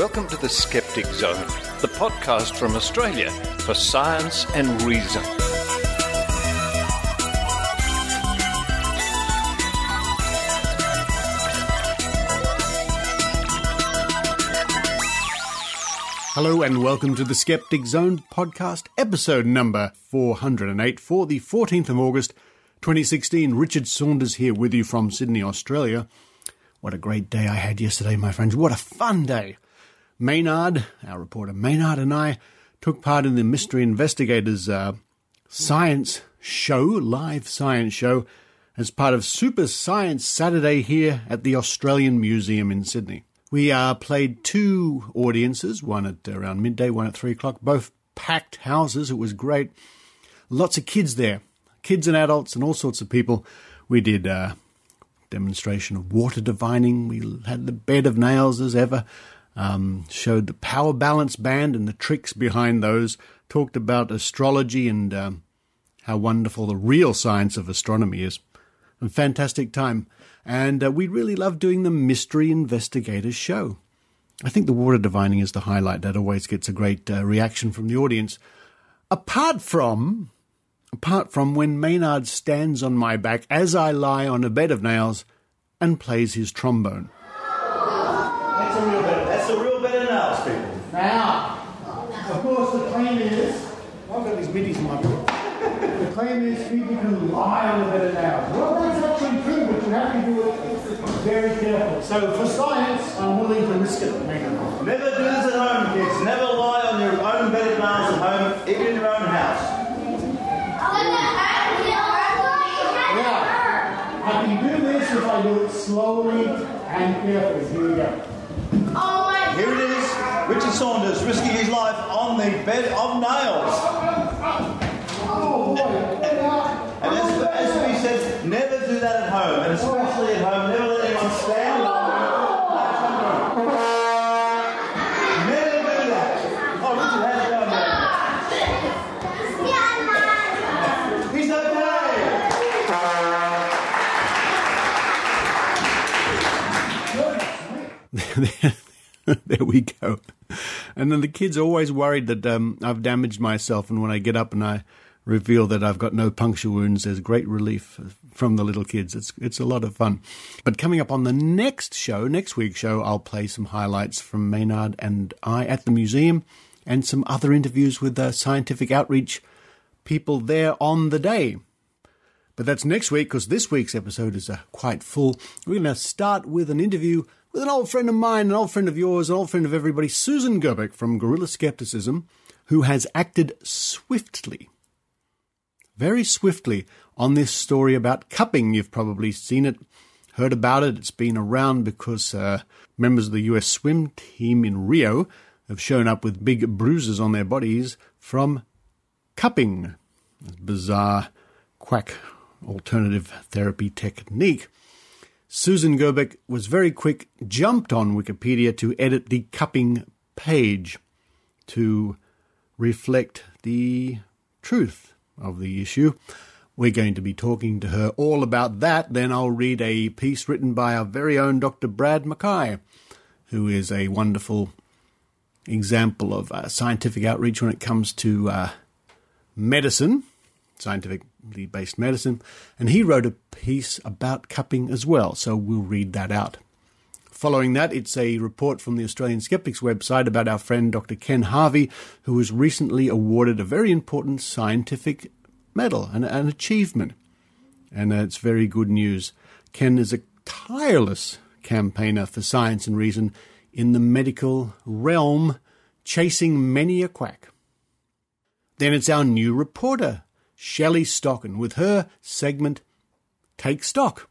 Welcome to the Skeptic Zone, the podcast from Australia for science and reason. Hello and welcome to the Skeptic Zone podcast, episode number 408 for the 14th of August, 2016. Richard Saunders here with you from Sydney, Australia. What a great day I had yesterday, my friends. What a fun day. Maynard, our reporter Maynard, and I took part in the Mystery Investigators science show, live science show, as part of Super Science Saturday here at the Australian Museum in Sydney. We played two audiences, one at around midday, one at 3 o'clock, both packed houses. It was great. Lots of kids there, kids and adults and all sorts of people. We did a demonstration of water divining. We had the bed of nails as ever, showed the power balance band and the tricks behind those, talked about astrology and how wonderful the real science of astronomy is. A fantastic time. And we really love doing the Mystery Investigators show. I think the water divining is the highlight. That always gets a great reaction from the audience. Apart from when Maynard stands on my back as I lie on a bed of nails and plays his trombone. That's a real bed of nails, people. Now, of course, the claim is, I've got these middies in my book. The claim is people can lie on a bed of nails. Well, that's actually true, but you have to do it very carefully. So for science, I'm willing to risk it. Never do this at home, kids. Never lie on your own bed of nails at home, even in your own house. Yeah. I can do this if I do it slowly and carefully. Here we go. Here it is, Richard Saunders risking his life on the bed of nails. Oh, boy. And as we said, never do that at home, and especially at home, never let anyone stand on you. Never do that. Oh, Richard, how's it going, man? He's okay. There we go. And then the kids are always worried that I've damaged myself, and when I get up and I reveal that I've got no puncture wounds, there's great relief from the little kids. It's a lot of fun. But coming up on the next week's show, I'll play some highlights from Maynard and I at the museum and some other interviews with scientific outreach people there on the day. But that's next week, because this week's episode is quite full. We're going to start with an interview with an old friend of mine, an old friend of yours, an old friend of everybody, Susan Gerbic from Guerrilla Skepticism, who has acted swiftly, very swiftly, on this story about cupping. You've probably seen it, heard about it. It's been around because members of the US swim team in Rio have shown up with big bruises on their bodies from cupping, a bizarre quack alternative therapy technique. Susan Gerbic was very quick, jumped on Wikipedia to edit the cupping page to reflect the truth of the issue. We're going to be talking to her all about that. Then I'll read a piece written by our very own Dr. Brad McKay, who is a wonderful example of scientific outreach when it comes to medicine, scientifically based medicine, and he wrote a piece about cupping as well, so we'll read that out. Following that, it's a report from the Australian Skeptics website about our friend Dr. Ken Harvey, who was recently awarded a very important scientific medal, an achievement, and it's very good news. Ken is a tireless campaigner for science and reason in the medical realm, chasing many a quack. Then it's our new reporter, Shelley Stocken, with her segment, Take Stock.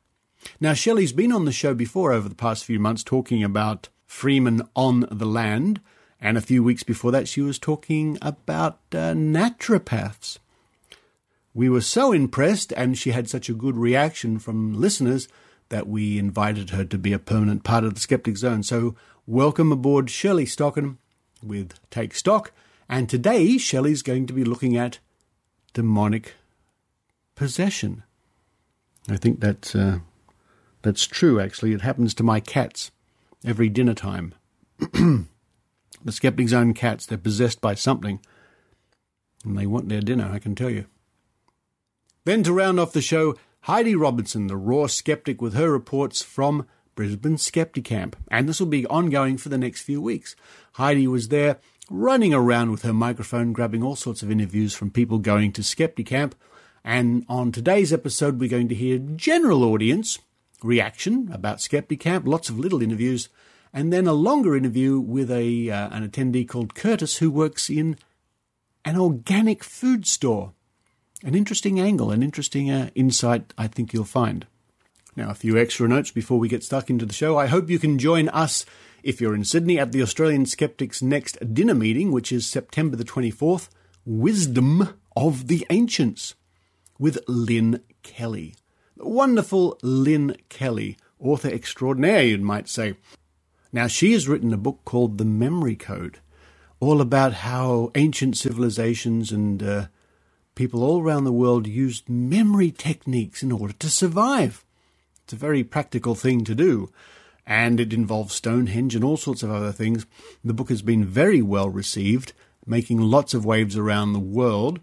Now, Shelley's been on the show before over the past few months talking about Freeman on the land, and a few weeks before that she was talking about naturopaths. We were so impressed, and she had such a good reaction from listeners, that we invited her to be a permanent part of the Skeptic Zone. So welcome aboard, Shelley Stocken with Take Stock. And today, Shelley's going to be looking at demonic possession. I think that's true, actually. It happens to my cats every dinner time. The Skeptic Zone cats, they're possessed by something. And they want their dinner, I can tell you. Then to round off the show, Heidi Robertson, the Raw Skeptic, with her reports from Brisbane Skepticamp. And this will be ongoing for the next few weeks. Heidi was there running around with her microphone, grabbing all sorts of interviews from people going to Skepticamp. And on today's episode, we're going to hear general audience reaction about Skepticamp, lots of little interviews, and then a longer interview with an attendee called Curtis who works in an organic food store. An interesting angle, an interesting insight I think you'll find. Now, a few extra notes before we get stuck into the show. I hope you can join us, if you're in Sydney, at the Australian Skeptics' next dinner meeting, which is September the 24th, Wisdom of the Ancients, with Lynn Kelly. The wonderful Lynn Kelly, author extraordinaire, you might say. Now, she has written a book called The Memory Code, all about how ancient civilizations and people all around the world used memory techniques in order to survive. It's a very practical thing to do, and it involves Stonehenge and all sorts of other things. The book has been very well received, making lots of waves around the world,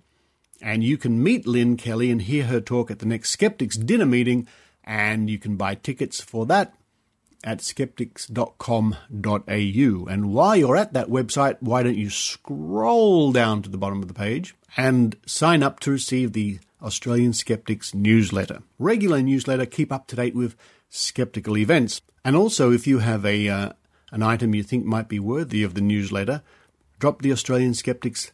and you can meet Lynn Kelly and hear her talk at the next Skeptics dinner meeting, and you can buy tickets for that at skeptics.com.au. And while you're at that website, why don't you scroll down to the bottom of the page and sign up to receive the Australian Skeptics newsletter. Regular newsletter, keep up to date with skeptical events. And also, if you have an item you think might be worthy of the newsletter, drop the Australian Skeptics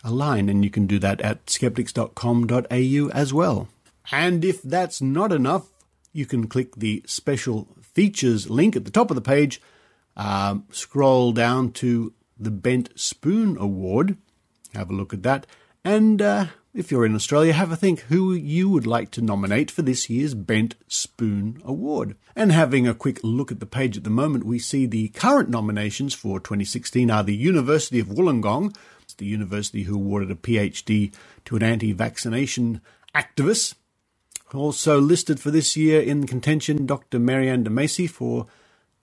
a line, and you can do that at skeptics.com.au as well. And if that's not enough, you can click the special features link at the top of the page, scroll down to the Bent Spoon Award, have a look at that, and if you're in Australia, have a think who you would like to nominate for this year's Bent Spoon Award. And having a quick look at the page at the moment, we see the current nominations for 2016 are the University of Wollongong. It's the university who awarded a PhD to an anti-vaccination activist. Also listed for this year in contention, Dr. Marianne de Macy for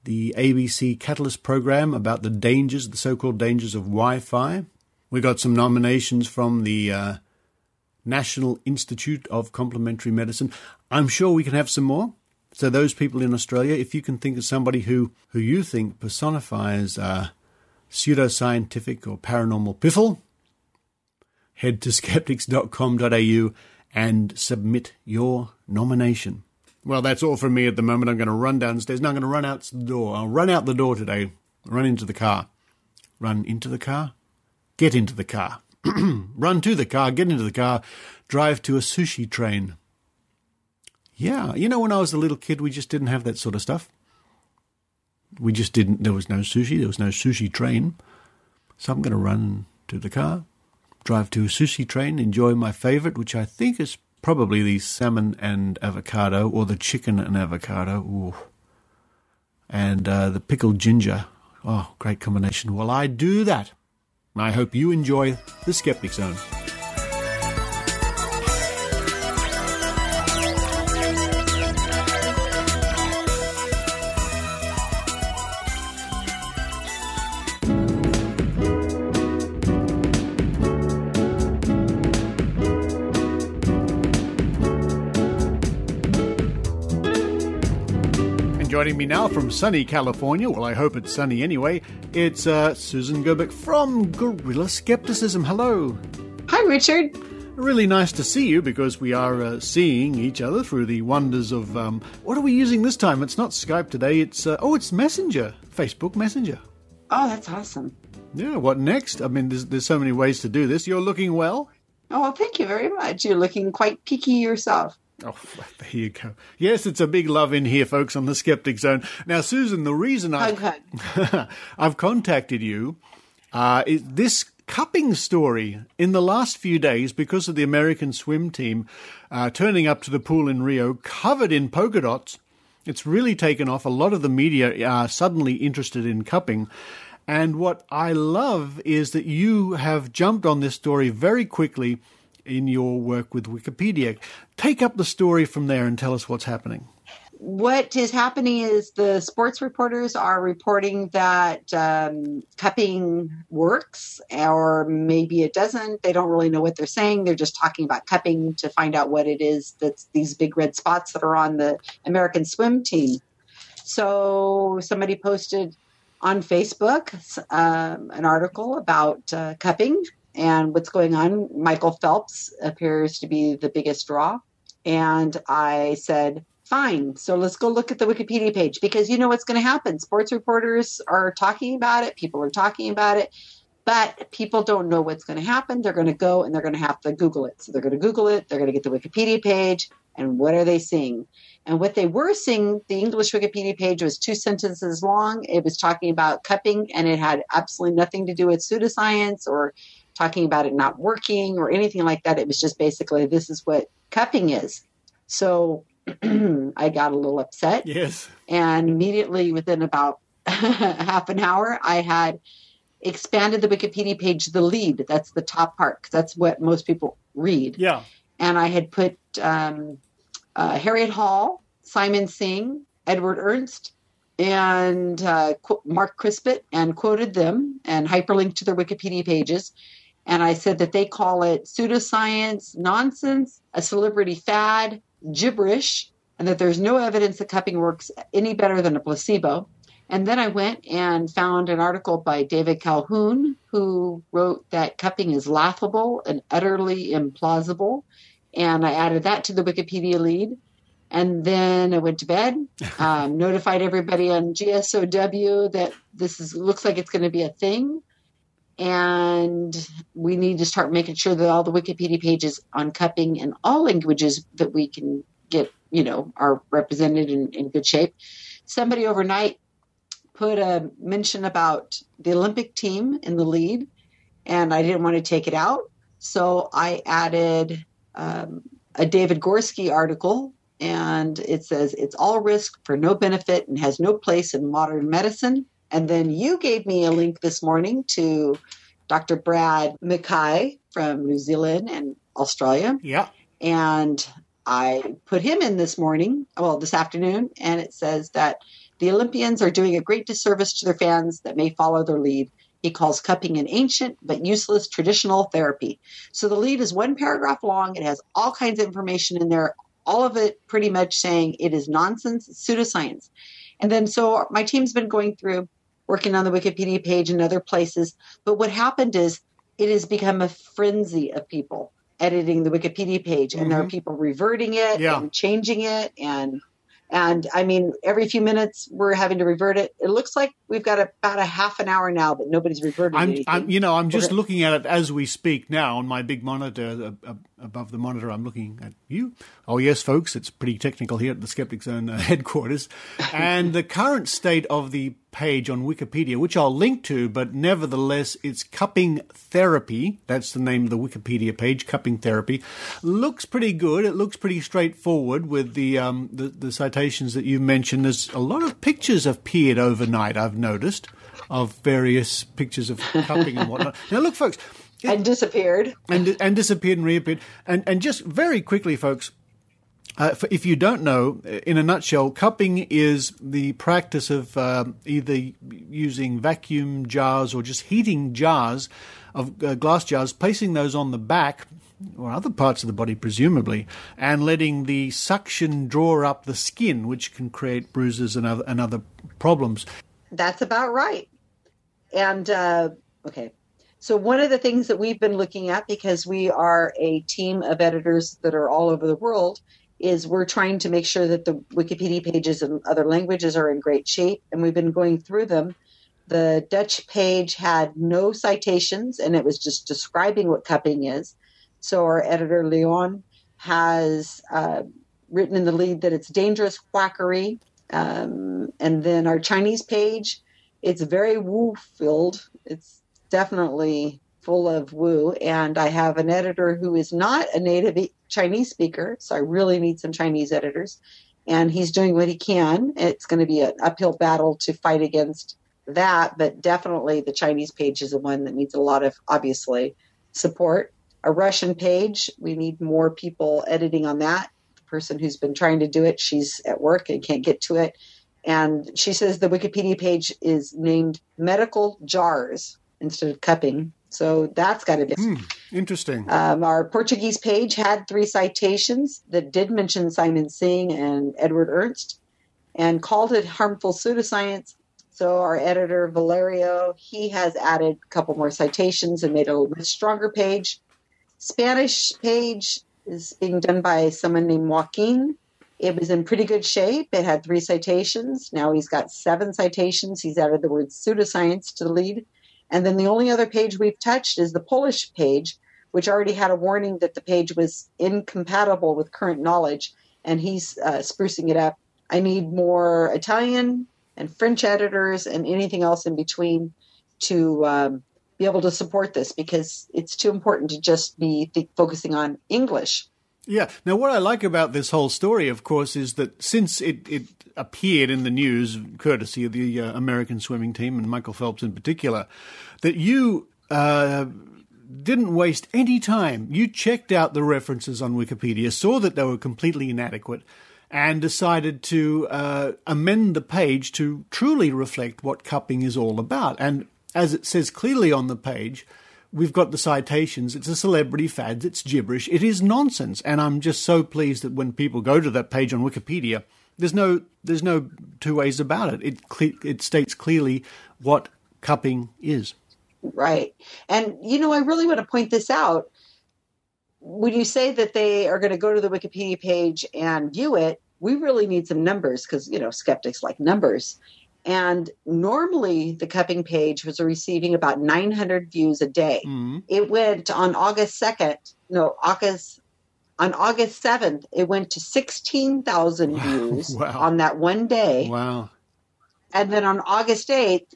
the ABC Catalyst program about the dangers, the so-called dangers of Wi-Fi. We got some nominations from the National Institute of Complementary Medicine. I'm sure we can have some more. So those people in Australia, if you can think of somebody who you think personifies pseudoscientific or paranormal piffle, head to skeptics.com.au and submit your nomination. Well, that's all from me at the moment. I'm going to run downstairs. No, I'm going to run out the door. I'll run out the door today. Run into the car. Run into the car? Get into the car. Run to the car, get into the car, drive to a sushi train. Yeah, you know, when I was a little kid, we just didn't have that sort of stuff. We just didn't. There was no sushi. There was no sushi train. So I'm going to run to the car, drive to a sushi train, enjoy my favourite, which I think is probably the salmon and avocado, or the chicken and avocado. Ooh. And the pickled ginger. Oh, great combination. Well, I do that. I hope you enjoy the Skeptic Zone. Joining me now from sunny California, well, I hope it's sunny anyway, it's Susan Gerbic from Guerrilla Skepticism. Hello. Hi, Richard. Really nice to see you, because we are seeing each other through the wonders of, what are we using this time? It's not Skype today, it's Messenger, Facebook Messenger. Oh, that's awesome. Yeah, what next? I mean, there's so many ways to do this. You're looking well. Oh, well, thank you very much. You're looking quite peaky yourself. Oh, there you go. Yes, it's a big love in here, folks, on the Skeptic Zone. Now, Susan, the reason I've contacted you is this cupping story. In the last few days, because of the American swim team turning up to the pool in Rio covered in polka dots, it's really taken off. A lot of the media are suddenly interested in cupping. And what I love is that you have jumped on this story very quickly in your work with Wikipedia. Take up the story from there and tell us what's happening. what is happening is the sports reporters are reporting that cupping works, or maybe it doesn't. They don't really know what they're saying. They're just talking about cupping to find out what it is that's these big red spots that are on the American swim team. So somebody posted on Facebook an article about cupping and what's going on. Michael Phelps appears to be the biggest draw. And I said, fine, so let's go look at the Wikipedia page, because you know what's going to happen. Sports reporters are talking about it. People are talking about it. But people don't know what's going to happen. They're going to go and they're going to have to Google it. So they're going to Google it. They're going to get the Wikipedia page. And what are they seeing? And what they were seeing, the English Wikipedia page was 2 sentences long. It was talking about cupping, and it had absolutely nothing to do with pseudoscience or talking about it not working or anything like that. It was just basically, this is what cupping is. So I got a little upset. Yes. And immediately within about half an hour, I had expanded the Wikipedia page, the lead. That's the top part, 'cause that's what most people read. Yeah. And I had put Harriet Hall, Simon Singh, Edward Ernst, and Mark Crispet, and quoted them and hyperlinked to their Wikipedia pages. And I said that they call it pseudoscience, nonsense, a celebrity fad, gibberish, and that there's no evidence that cupping works any better than a placebo. And then I went and found an article by David Calhoun, who wrote that cupping is laughable and utterly implausible. And I added that to the Wikipedia lead. And then I went to bed, notified everybody on GSOW that looks like it's going to be a thing. And we need to start making sure that all the Wikipedia pages on cupping in all languages that we can get, are represented in good shape. Somebody overnight put a mention about the Olympic team in the lead, and I didn't want to take it out. So I added a David Gorski article, and it says it's all risk for no benefit and has no place in modern medicine. And then you gave me a link this morning to Dr. Brad McKay from New Zealand and Australia. Yeah. And I put him in this afternoon, and it says that the Olympians are doing a great disservice to their fans that may follow their lead. He calls cupping an ancient but useless traditional therapy. So the lead is 1 paragraph long. It has all kinds of information in there, all of it pretty much saying it is nonsense, it's pseudoscience. And then so my team's been going through, working on the Wikipedia page and other places. But what happened is it has become a frenzy of people editing the Wikipedia page. And there are people reverting it and changing it. And I mean, every few minutes we're having to revert it. It looks like we've got about a half an hour now, but nobody's reverted anything. I'm just looking at it as we speak now on my big monitor. Above the monitor, I'm looking at you. Oh, yes, folks, it's pretty technical here at the Skeptic Zone headquarters. And the current state of the page on Wikipedia, which I'll link to, but nevertheless, it's Cupping Therapy. That's the name of the Wikipedia page, Cupping Therapy. Looks pretty good. It looks pretty straightforward with the citations that you mentioned. There's a lot of pictures appeared overnight, I've noticed, of various pictures of cupping and whatnot. Now, look, folks. And disappeared. And disappeared and reappeared. And just very quickly, folks, if you don't know, in a nutshell, cupping is the practice of either using vacuum jars or just heating jars of glass jars, placing those on the back or other parts of the body, presumably, and letting the suction draw up the skin, which can create bruises and other problems. That's about right. And, okay. So one of the things that we've been looking at, because we are a team of editors that are all over the world, is we're trying to make sure that the Wikipedia pages in other languages are in great shape, and we've been going through them. The Dutch page had no citations, and it was just describing what cupping is. So our editor, Leon, has written in the lead that it's dangerous quackery. And then our Chinese page, it's very woo-filled. It's definitely full of woo. And I have an editor who is not a native Chinese speaker, so I really need some Chinese editors. And he's doing what he can. It's going to be an uphill battle to fight against that, but definitely the Chinese page is the one that needs a lot of, obviously, support. A Russian page, we need more people editing on that. person who's been trying to do it. She's at work and can't get to it. And she says the Wikipedia page is named medical jars instead of cupping. So that's got to be interesting. Our Portuguese page had 3 citations that did mention Simon Singh and Edward Ernst and called it harmful pseudoscience. So our editor, Valerio, he has added a couple more citations and made a much stronger page. Spanish page is being done by someone named Joaquin. It was in pretty good shape. It had 3 citations. Now he's got 7 citations. He's added the word pseudoscience to the lead. And then the only other page we've touched is the Polish page, which already had a warning that the page was incompatible with current knowledge. And he's sprucing it up. I need more Italian and French editors and anything else in between to be able to support this, because it's too important to just be focusing on English. Yeah. Now, what I like about this whole story, of course, is that since it appeared in the news, courtesy of the American swimming team and Michael Phelps in particular, that you didn't waste any time. You checked out the references on Wikipedia, saw that they were completely inadequate, and decided to amend the page to truly reflect what cupping is all about. And as it says clearly on the page, we've got the citations. It's a celebrity fad. It's gibberish. It is nonsense. And I'm just so pleased that when people go to that page on Wikipedia, there's no two ways about it. It states clearly what cupping is. Right. And, I really want to point this out. When you say that they are going to go to the Wikipedia page and view it, we really need some numbers because, skeptics like numbers. And normally the cupping page was receiving about 900 views a day. Mm-hmm. It went on August 7th, it went to 16,000 views on that one day. Wow. And then on August 8th,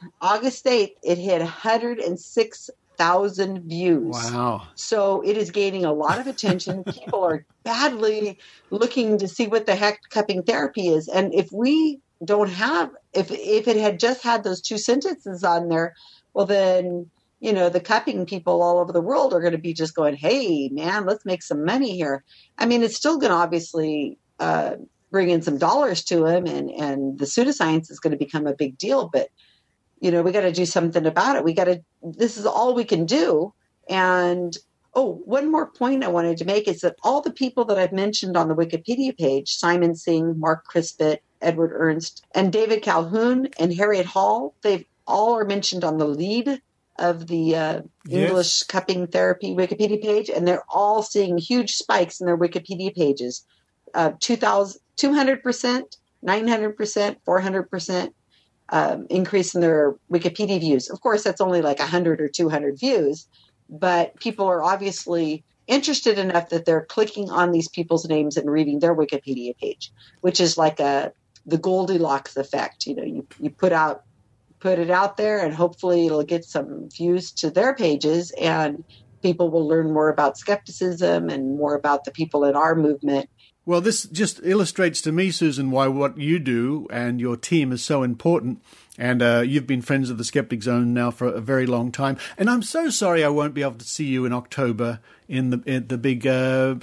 it hit 106,000 views. Wow. So it is gaining a lot of attention. People are badly looking to see what the heck cupping therapy is. And if we don't have, if it had just had those 2 sentences on there, well then, the cupping people all over the world are going to be just going, hey, man, let's make some money here. I mean, it's still going to obviously bring in some dollars to him, and the pseudoscience is going to become a big deal. But, we got to do something about it. This is all we can do. And, one more point I wanted to make is that all the people that I've mentioned on the Wikipedia page, Simon Singh, Mark Crispet, Edward Ernst, and David Calhoun and Harriet Hall, they all are mentioned on the lead of the English cupping therapy Wikipedia page, and they're all seeing huge spikes in their Wikipedia pages. 200%, 900%, 400% increase in their Wikipedia views. Of course, that's only like 100 or 200 views, but people are obviously interested enough that they're clicking on these people's names and reading their Wikipedia page, which is like the Goldilocks effect. You put it out there, and hopefully it'll get some views to their pages, and people will learn more about skepticism and more about the people in our movement. Well, this just illustrates to me, Susan, why what you do and your team is so important. And you've been friends of the Skeptic Zone now for a very long time. And I'm so sorry I won't be able to see you in October in the big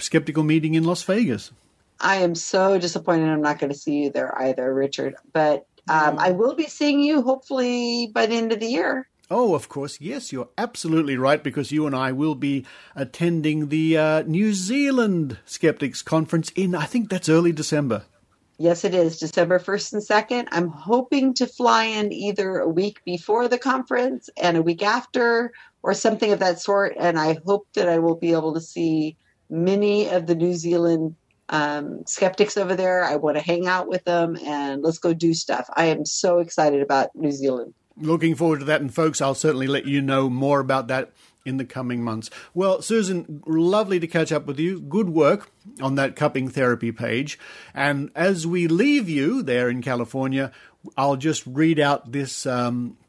skeptical meeting in Las Vegas. I am so disappointed I'm not going to see you there either, Richard. But I will be seeing you hopefully by the end of the year. Oh, of course. Yes, you're absolutely right, because you and I will be attending the New Zealand Skeptics Conference in, I think that's early December. Yes, it is, December 1st and 2nd. I'm hoping to fly in either a week before the conference and a week after or something of that sort. And I hope that I will be able to see many of the New Zealand skeptics over there. I want to hang out with them and let's go do stuff. I am so excited about New Zealand. Looking forward to that. And folks, I'll certainly let you know more about that in the coming months. Well, Susan, lovely to catch up with you. Good work on that cupping therapy page. And as we leave you there in California, I'll just read out this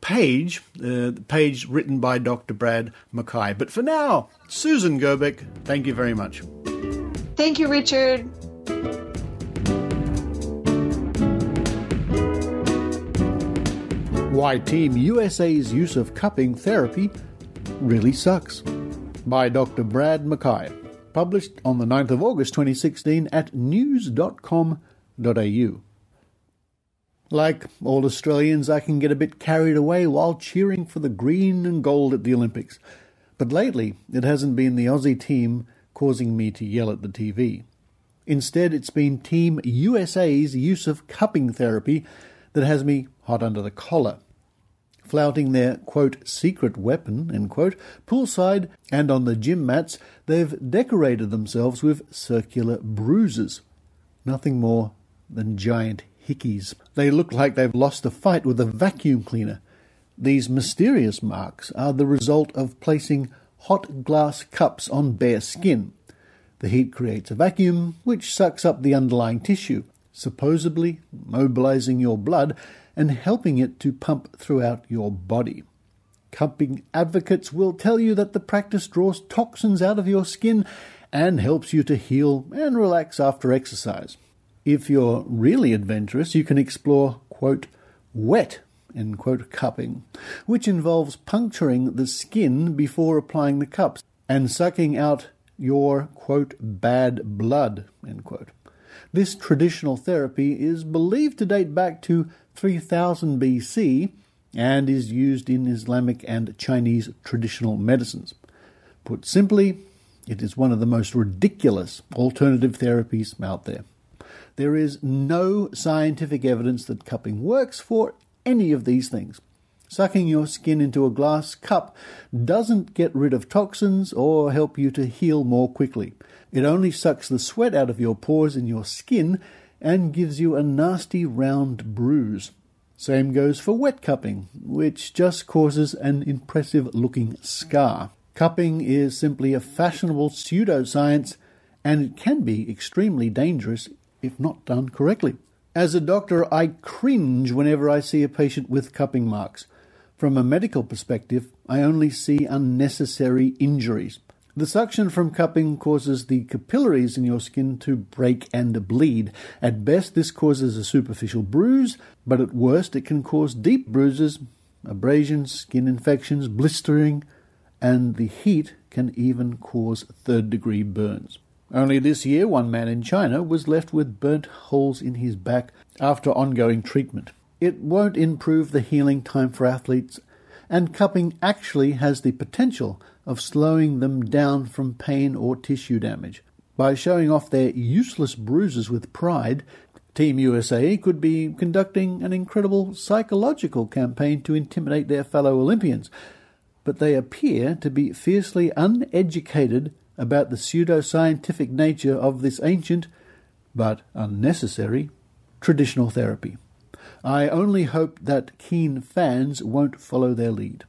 page, the page written by Dr. Brad McKay. But for now, Susan Gerbic, thank you very much. Thank you, Richard. Why Team USA's Use of Cupping Therapy Really Sucks by Dr. Brad McKay. published on the 9th of August 2016 at news.com.au. Like all Australians, I can get a bit carried away while cheering for the green and gold at the Olympics. But lately, it hasn't been the Aussie team causing me to yell at the TV. Instead, it's been Team USA's use of cupping therapy that has me hot under the collar. Flouting their, quote, secret weapon, end quote, poolside and on the gym mats, they've decorated themselves with circular bruises. Nothing more than giant hickeys. They look like they've lost a fight with a vacuum cleaner. These mysterious marks are the result of placing hot glass cups on bare skin. The heat creates a vacuum which sucks up the underlying tissue, supposedly mobilizing your blood and helping it to pump throughout your body. Cupping advocates will tell you that the practice draws toxins out of your skin and helps you to heal and relax after exercise. If you're really adventurous, you can explore, quote, wet, end quote, cupping, which involves puncturing the skin before applying the cups and sucking out your, quote, bad blood, end quote. This traditional therapy is believed to date back to 3000 BC and is used in Islamic and Chinese traditional medicines. Put simply, it is one of the most ridiculous alternative therapies out there. There is no scientific evidence that cupping works for any of these things. Sucking your skin into a glass cup doesn't get rid of toxins or help you to heal more quickly. It only sucks the sweat out of your pores in your skin and gives you a nasty round bruise. Same goes for wet cupping, which just causes an impressive-looking scar. Cupping is simply a fashionable pseudoscience, and it can be extremely dangerous if not done correctly. As a doctor, I cringe whenever I see a patient with cupping marks. From a medical perspective, I only see unnecessary injuries. The suction from cupping causes the capillaries in your skin to break and bleed. At best, this causes a superficial bruise, but at worst, it can cause deep bruises, abrasions, skin infections, blistering, and the heat can even cause third-degree burns. Only this year, one man in China was left with burnt holes in his back after ongoing treatment. It won't improve the healing time for athletes, and cupping actually has the potential of slowing them down from pain or tissue damage. By showing off their useless bruises with pride, Team USA could be conducting an incredible psychological campaign to intimidate their fellow Olympians, but they appear to be fiercely uneducated about the pseudoscientific nature of this ancient, but unnecessary, traditional therapy. I only hope that keen fans won't follow their lead.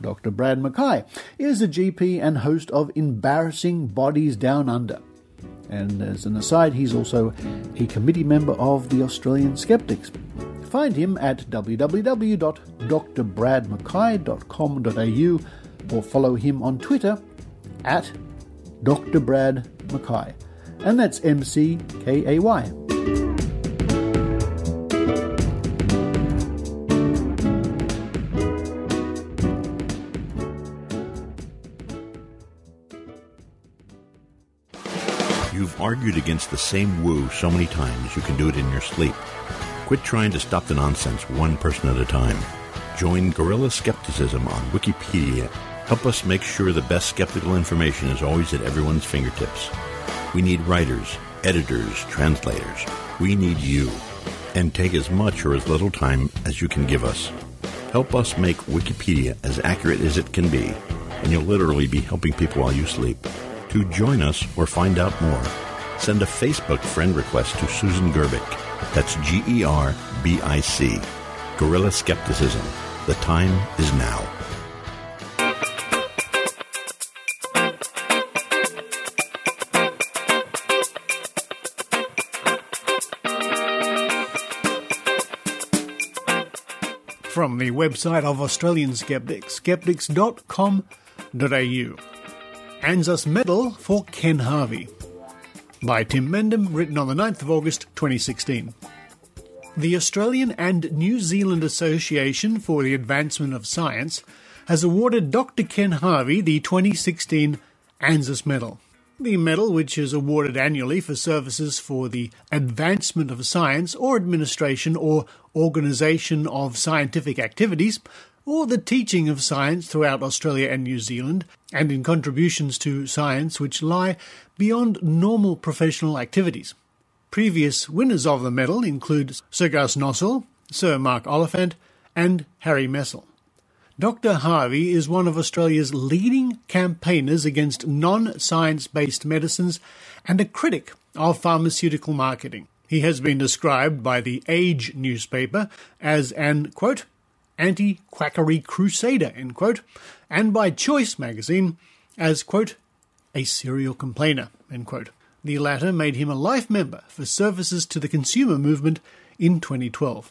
Dr Brad McKay is a GP and host of Embarrassing Bodies Down Under. And as an aside, he's also a committee member of the Australian Skeptics. Find him at www.drbradmckay.com.au or follow him on Twitter at Dr. Brad McKay, and that's MCKAY. You've argued against the same woo so many times you can do it in your sleep. Quit trying to stop the nonsense one person at a time. Join Guerrilla Skepticism on Wikipedia. Help us make sure the best skeptical information is always at everyone's fingertips. We need writers, editors, translators. We need you. And take as much or as little time as you can give us. Help us make Wikipedia as accurate as it can be, and you'll literally be helping people while you sleep. To join us or find out more, send a Facebook friend request to Susan Gerbic. That's Gerbic. Guerrilla Skepticism. The time is now. From the website of Australian Skeptics, skeptics.com.au. ANZAAS Medal for Ken Harvey. By Tim Mendham, written on the 9th of August 2016. The Australian and New Zealand Association for the Advancement of Science has awarded Dr. Ken Harvey the 2016 ANZAAS Medal. The medal, which is awarded annually for services for the advancement of science or administration or organisation of scientific activities, or the teaching of science throughout Australia and New Zealand, and in contributions to science which lie beyond normal professional activities. Previous winners of the medal include Sir Gus Nossal, Sir Mark Oliphant, and Harry Messel. Dr. Harvey is one of Australia's leading campaigners against non-science-based medicines and a critic of pharmaceutical marketing. He has been described by the Age newspaper as an, quote, anti-quackery crusader, end quote, and by Choice magazine as, quote, a serial complainer, end quote. The latter made him a life member for services to the consumer movement in 2012.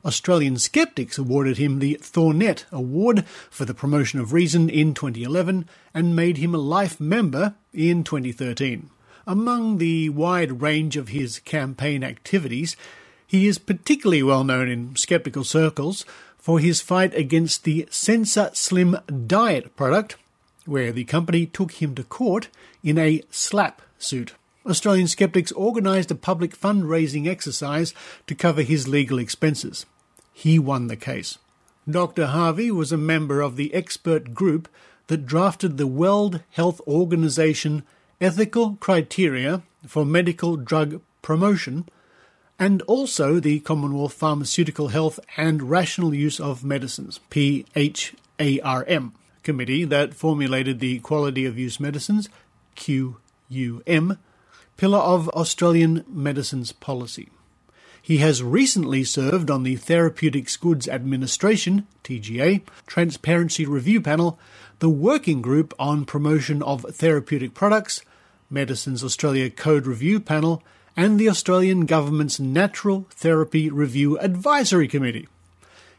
Australian Skeptics awarded him the Thornett Award for the promotion of reason in 2011 and made him a life member in 2013. Among the wide range of his campaign activities, he is particularly well known in skeptical circles for his fight against the Sensor Slim diet product, where the company took him to court in a slap suit. Australian Skeptics organised a public fundraising exercise to cover his legal expenses. He won the case. Dr. Harvey was a member of the expert group that drafted the World Health Organization ethical criteria for medical drug promotion, and also the Commonwealth Pharmaceutical Health and Rational Use of Medicines, PHARM, committee that formulated the Quality of Use Medicines, QUM, pillar of Australian medicines policy. He has recently served on the Therapeutics Goods Administration, TGA, Transparency Review Panel, the Working Group on Promotion of Therapeutic Products, Medicines Australia Code Review Panel, and the Australian Government's Natural Therapy Review Advisory Committee.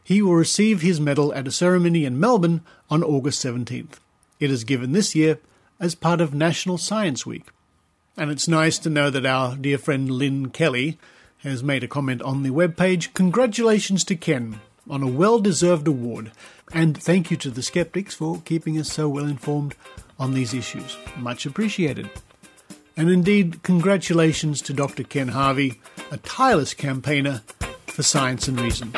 He will receive his medal at a ceremony in Melbourne on August 17th. It is given this year as part of National Science Week. And it's nice to know that our dear friend Lynn Kelly has made a comment on the webpage. Congratulations to Ken on a well-deserved award, and thank you to the Skeptics for keeping us so well informed on these issues. Much appreciated. And indeed, congratulations to Dr. Ken Harvey, a tireless campaigner for science and reason.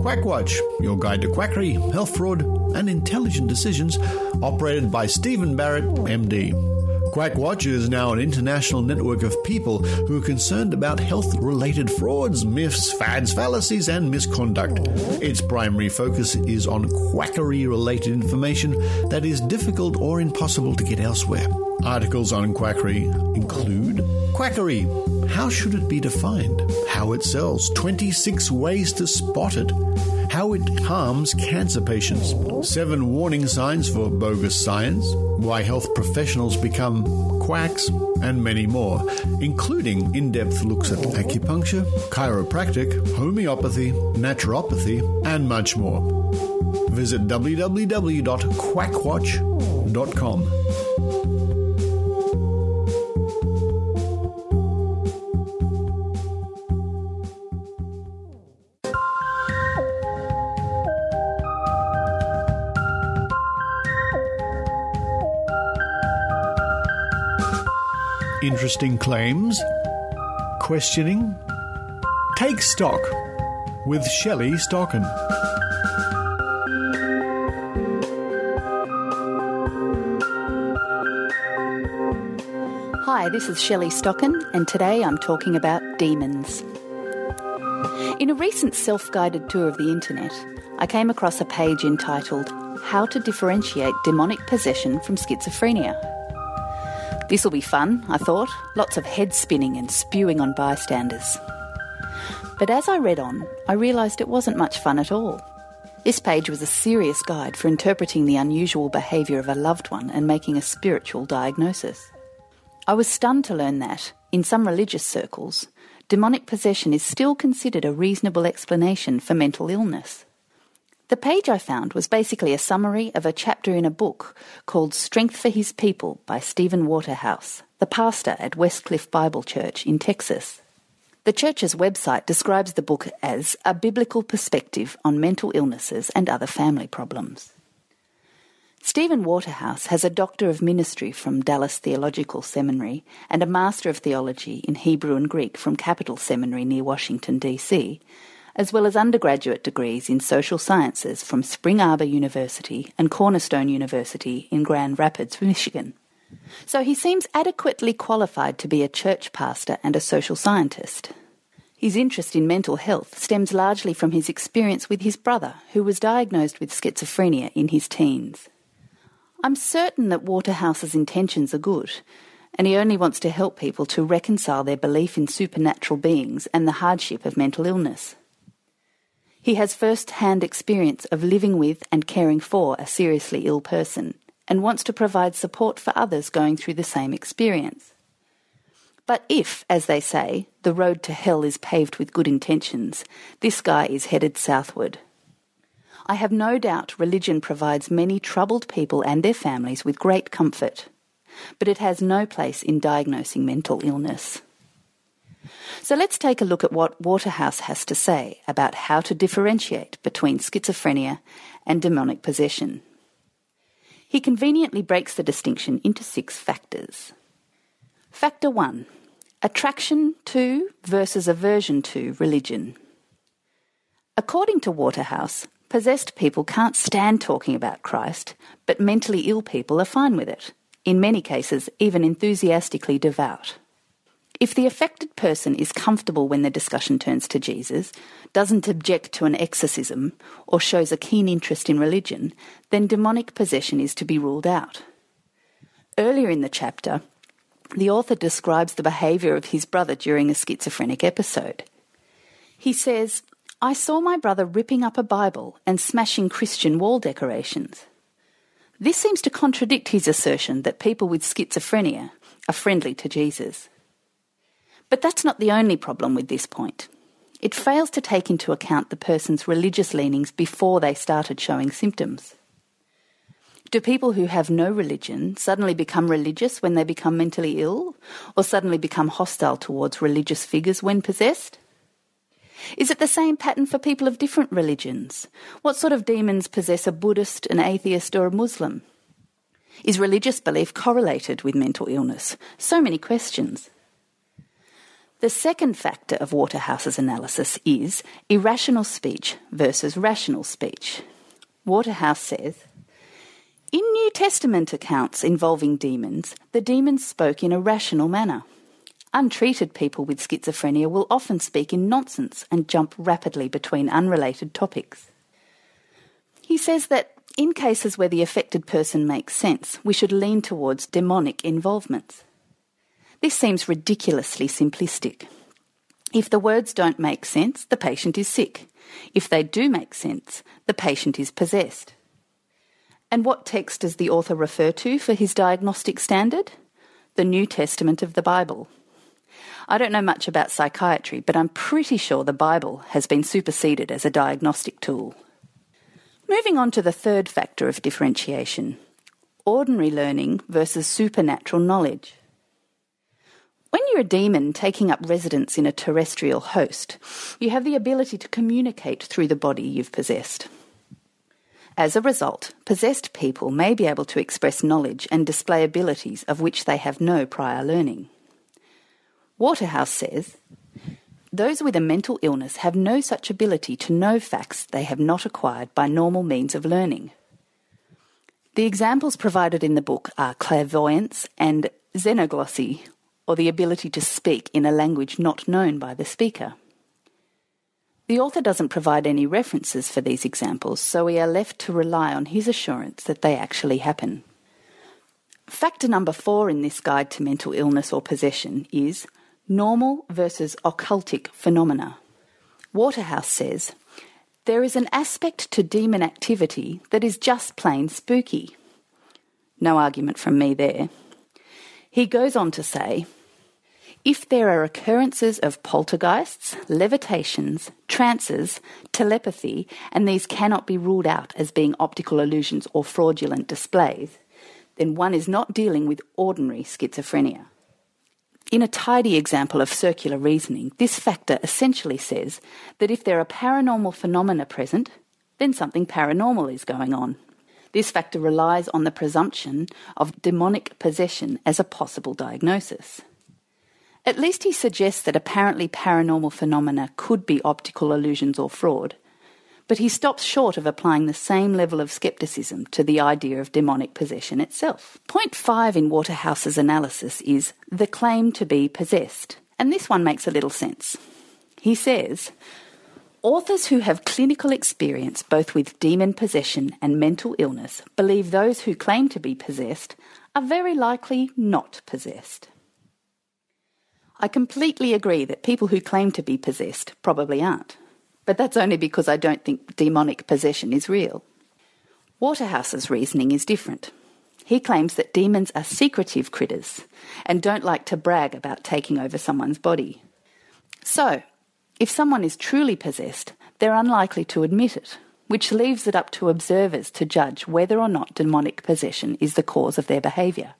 Quackwatch, your guide to quackery, health fraud, and intelligent decisions, operated by Stephen Barrett, MD. Quackwatch is now an international network of people who are concerned about health-related frauds, myths, fads, fallacies, and misconduct. Its primary focus is on quackery-related information that is difficult or impossible to get elsewhere. Articles on quackery include quackery. How should it be defined? How it sells. 26 ways to spot it. How it harms cancer patients. 7 warning signs for bogus science. Why health professionals become quacks. And many more, including in-depth looks at acupuncture, chiropractic, homeopathy, naturopathy, and much more. Visit www.quackwatch.com. Interesting claims, questioning, take stock with Shelley Stocken. Hi, this is Shelley Stocken, and today I'm talking about demons. In a recent self-guided tour of the internet, I came across a page entitled How to Differentiate Demonic Possession from Schizophrenia. This'll be fun, I thought, lots of head spinning and spewing on bystanders. But as I read on, I realised it wasn't much fun at all. This page was a serious guide for interpreting the unusual behaviour of a loved one and making a spiritual diagnosis. I was stunned to learn that, in some religious circles, demonic possession is still considered a reasonable explanation for mental illness. The page I found was basically a summary of a chapter in a book called Strength for His People by Stephen Waterhouse, the pastor at Westcliff Bible Church in Texas. The church's website describes the book as a biblical perspective on mental illnesses and other family problems. Stephen Waterhouse has a Doctor of Ministry from Dallas Theological Seminary and a Master of Theology in Hebrew and Greek from Capital Seminary near Washington, D.C., as well as undergraduate degrees in social sciences from Spring Arbor University and Cornerstone University in Grand Rapids, Michigan. So he seems adequately qualified to be a church pastor and a social scientist. His interest in mental health stems largely from his experience with his brother, who was diagnosed with schizophrenia in his teens. I'm certain that Waterhouse's intentions are good, and he only wants to help people to reconcile their belief in supernatural beings and the hardship of mental illness. He has first-hand experience of living with and caring for a seriously ill person, and wants to provide support for others going through the same experience. But if, as they say, the road to hell is paved with good intentions, this guy is headed southward. I have no doubt religion provides many troubled people and their families with great comfort, but it has no place in diagnosing mental illness. So let's take a look at what Waterhouse has to say about how to differentiate between schizophrenia and demonic possession. He conveniently breaks the distinction into 6 factors. Factor 1. Attraction to versus aversion to religion. According to Waterhouse, possessed people can't stand talking about Christ, but mentally ill people are fine with it, in many cases even enthusiastically devout. If the affected person is comfortable when the discussion turns to Jesus, doesn't object to an exorcism, or shows a keen interest in religion, then demonic possession is to be ruled out. Earlier in the chapter, the author describes the behaviour of his brother during a schizophrenic episode. He says, "I saw my brother ripping up a Bible and smashing Christian wall decorations." This seems to contradict his assertion that people with schizophrenia are friendly to Jesus. But that's not the only problem with this point. It fails to take into account the person's religious leanings before they started showing symptoms. Do people who have no religion suddenly become religious when they become mentally ill, or suddenly become hostile towards religious figures when possessed? Is it the same pattern for people of different religions? What sort of demons possess a Buddhist, an atheist, or a Muslim? Is religious belief correlated with mental illness? So many questions. The second factor of Waterhouse's analysis is irrational speech versus rational speech. Waterhouse says, "In New Testament accounts involving demons, the demons spoke in a rational manner. Untreated people with schizophrenia will often speak in nonsense and jump rapidly between unrelated topics." He says that in cases where the affected person makes sense, we should lean towards demonic involvements. This seems ridiculously simplistic. If the words don't make sense, the patient is sick. If they do make sense, the patient is possessed. And what text does the author refer to for his diagnostic standard? The New Testament of the Bible. I don't know much about psychiatry, but I'm pretty sure the Bible has been superseded as a diagnostic tool. Moving on to the third factor of differentiation, ordinary learning versus supernatural knowledge. When you're a demon taking up residence in a terrestrial host, you have the ability to communicate through the body you've possessed. As a result, possessed people may be able to express knowledge and display abilities of which they have no prior learning. Waterhouse says, "Those with a mental illness have no such ability to know facts they have not acquired by normal means of learning." The examples provided in the book are clairvoyance and xenoglossy, or the ability to speak in a language not known by the speaker. The author doesn't provide any references for these examples, so we are left to rely on his assurance that they actually happen. Factor number 4 in this guide to mental illness or possession is normal versus occultic phenomena. Waterhouse says, "There is an aspect to demon activity that is just plain spooky." No argument from me there. He goes on to say, "If there are occurrences of poltergeists, levitations, trances, telepathy, and these cannot be ruled out as being optical illusions or fraudulent displays, then one is not dealing with ordinary schizophrenia." In a tidy example of circular reasoning, this factor essentially says that if there are paranormal phenomena present, then something paranormal is going on. This factor relies on the presumption of demonic possession as a possible diagnosis. At least he suggests that apparently paranormal phenomena could be optical illusions or fraud, but he stops short of applying the same level of scepticism to the idea of demonic possession itself. Point 5 in Waterhouse's analysis is the claim to be possessed, and this one makes a little sense. He says, authors who have clinical experience both with demon possession and mental illness believe those who claim to be possessed are very likely not possessed. I completely agree that people who claim to be possessed probably aren't, but that's only because I don't think demonic possession is real. Waterhouse's reasoning is different. He claims that demons are secretive critters and don't like to brag about taking over someone's body. So, if someone is truly possessed, they're unlikely to admit it, which leaves it up to observers to judge whether or not demonic possession is the cause of their behaviour.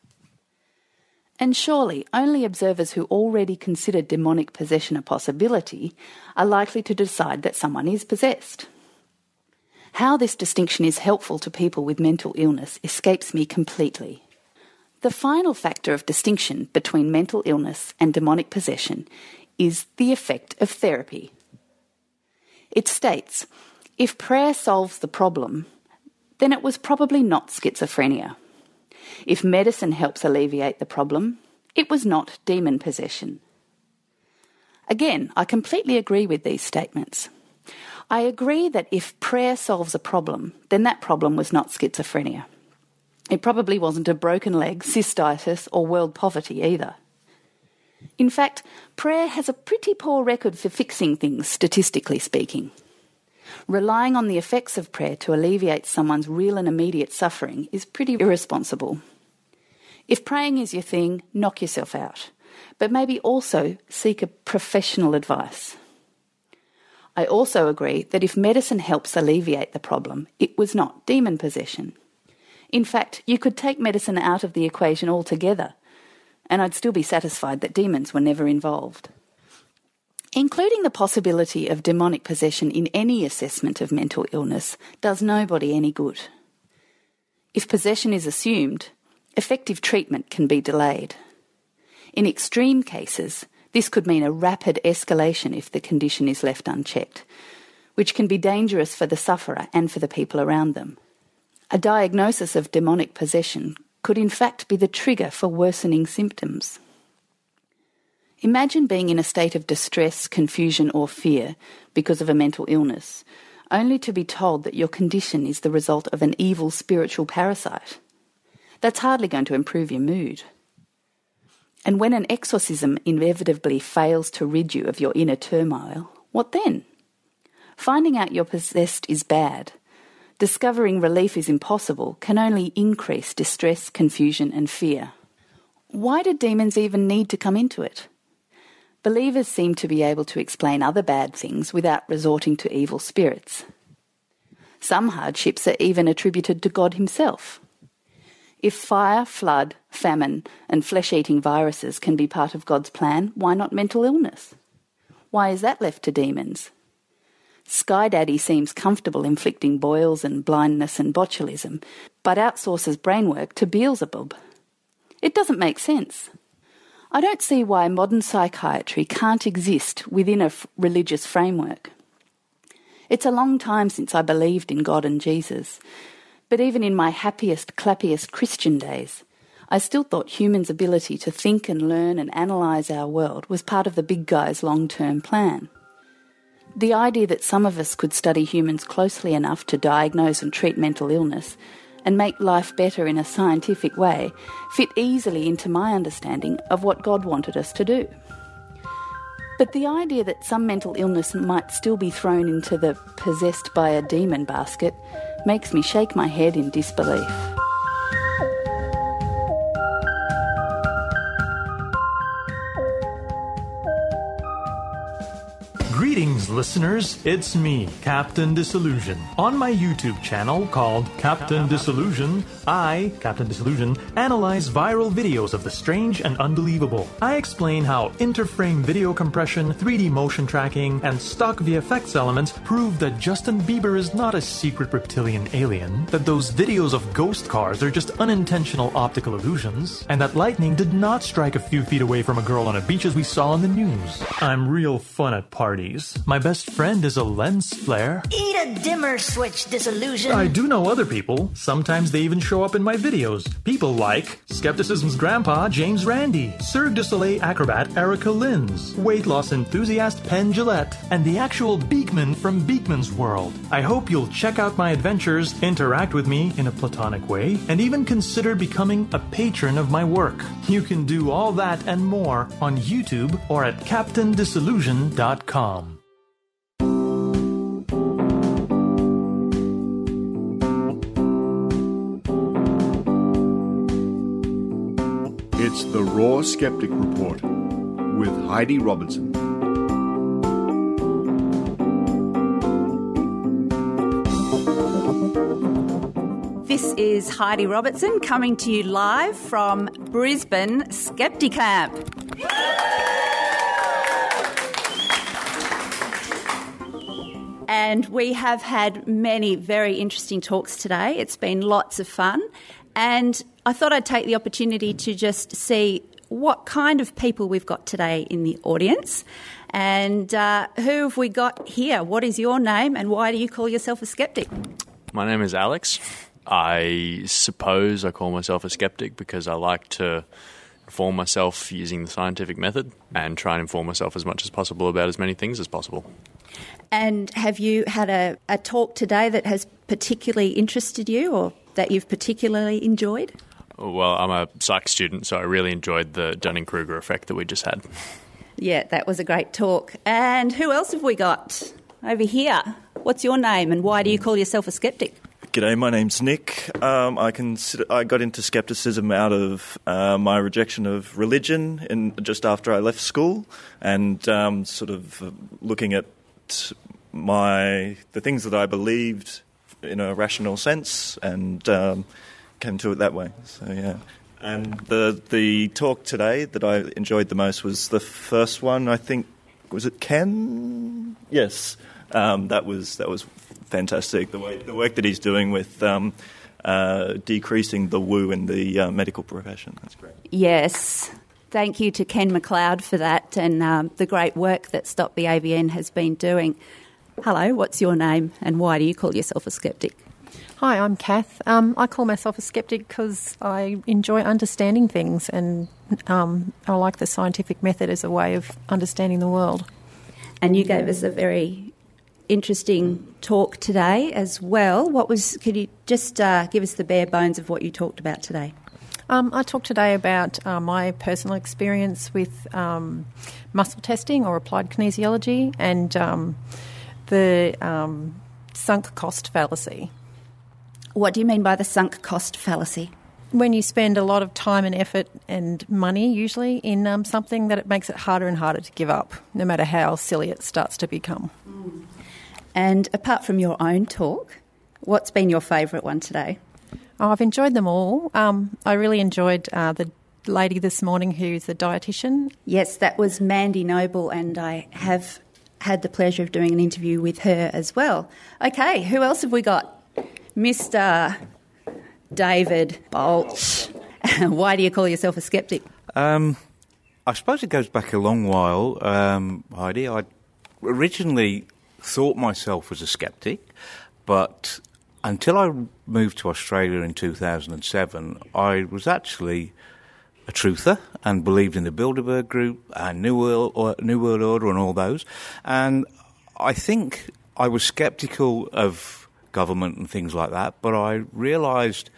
And surely only observers who already consider demonic possession a possibility are likely to decide that someone is possessed. How this distinction is helpful to people with mental illness escapes me completely. The final factor of distinction between mental illness and demonic possession is the effect of therapy. It states, if prayer solves the problem, then it was probably not schizophrenia. If medicine helps alleviate the problem, it was not demon possession. Again, I completely agree with these statements. I agree that if prayer solves a problem, then that problem was not schizophrenia. It probably wasn't a broken leg, cystitis, or world poverty either. In fact, prayer has a pretty poor record for fixing things, statistically speaking. Relying on the effects of prayer to alleviate someone's real and immediate suffering is pretty irresponsible. If praying is your thing, knock yourself out, but maybe also seek a professional advice. I also agree that if medicine helps alleviate the problem, it was not demon possession. In fact, you could take medicine out of the equation altogether, and I'd still be satisfied that demons were never involved. Including the possibility of demonic possession in any assessment of mental illness does nobody any good. If possession is assumed, effective treatment can be delayed. In extreme cases, this could mean a rapid escalation if the condition is left unchecked, which can be dangerous for the sufferer and for the people around them. A diagnosis of demonic possession could in fact be the trigger for worsening symptoms. Imagine being in a state of distress, confusion or fear because of a mental illness, only to be told that your condition is the result of an evil spiritual parasite. That's hardly going to improve your mood. And when an exorcism inevitably fails to rid you of your inner turmoil, what then? Finding out you're possessed is bad. Discovering relief is impossible can only increase distress, confusion and fear. Why do demons even need to come into it? Believers seem to be able to explain other bad things without resorting to evil spirits. Some hardships are even attributed to God himself. If fire, flood, famine, and flesh-eating viruses can be part of God's plan, why not mental illness? Why is that left to demons? Sky Daddy seems comfortable inflicting boils and blindness and botulism, but outsources brainwork to Beelzebub. It doesn't make sense. I don't see why modern psychiatry can't exist within a religious framework. It's a long time since I believed in God and Jesus, but even in my happiest, clappiest Christian days, I still thought humans' ability to think and learn and analyse our world was part of the big guy's long-term plan. The idea that some of us could study humans closely enough to diagnose and treat mental illness and make life better in a scientific way fit easily into my understanding of what God wanted us to do. But the idea that some mental illness might still be thrown into the possessed by a demon basket makes me shake my head in disbelief. Greetings Greetings, listeners. It's me, Captain Disillusion. On my YouTube channel called Captain Disillusion, I, Captain Disillusion, analyze viral videos of the strange and unbelievable. I explain how interframe video compression, 3D motion tracking, and stock VFX elements prove that Justin Bieber is not a secret reptilian alien, that those videos of ghost cars are just unintentional optical illusions, and that lightning did not strike a few feet away from a girl on a beach as we saw in the news. I'm real fun at parties. My best friend is a lens flare. Eat a dimmer switch, Disillusion. I do know other people. Sometimes they even show up in my videos. People like Skepticism's grandpa, James Randi, Cirque du Soleil acrobat Erica Lins, weight loss enthusiast Penn Jillette, and the actual Beekman from Beekman's World. I hope you'll check out my adventures, interact with me in a platonic way, and even consider becoming a patron of my work. You can do all that and more on YouTube or at CaptainDisillusion.com. It's the Raw Skeptic Report with Heidi Robertson. This is Heidi Robertson coming to you live from Brisbane Skepticamp. And we have had many very interesting talks today. It's been lots of fun. And I thought I'd take the opportunity to just see what kind of people we've got today in the audience. And who have we got here? What is your name and why do you call yourself a skeptic? My name is Alex. I suppose I call myself a skeptic because I like to inform myself using the scientific method and try and inform myself as much as possible about as many things as possible. And have you had a talk today that has particularly interested you or that you've particularly enjoyed? Well, I'm a psych student, so I really enjoyed the Dunning-Kruger effect that we just had. Yeah, that was a great talk. And who else have we got over here? What's your name and why do you call yourself a skeptic? G'day, my name's Nick. I got into skepticism out of my rejection of religion just after I left school and sort of looking at the things that I believed in a rational sense and came to it that way. So, yeah. And the talk today that I enjoyed the most was the first one, I think, was it Ken? Yes. That was fantastic. The work that he's doing with decreasing the woo in the medical profession. That's great. Yes. Thank you to Ken McLeod for that and the great work that Stop the AVN has been doing. Hello, what's your name and why do you call yourself a skeptic? Hi, I'm Kath. I call myself a skeptic because I enjoy understanding things and I like the scientific method as a way of understanding the world. And you gave us a very interesting talk today as well. Could you just give us the bare bones of what you talked about today? I talked today about my personal experience with muscle testing or applied kinesiology and the sunk cost fallacy. What do you mean by the sunk cost fallacy? When you spend a lot of time and effort and money usually in something that it makes it harder and harder to give up, no matter how silly it starts to become. And apart from your own talk, what's been your favourite one today? Oh, I've enjoyed them all. I really enjoyed the lady this morning who's a dietitian. Yes, that was Mandy Noble, and I have had the pleasure of doing an interview with her as well. Okay, who else have we got? Mr. David Bolt. Why do you call yourself a skeptic? I suppose it goes back a long while, Heidi. I originally thought myself as a skeptic, but until I moved to Australia in 2007, I was actually a truther and believed in the Bilderberg Group and New World Order and all those. And I think I was sceptical of government and things like that, but I realised,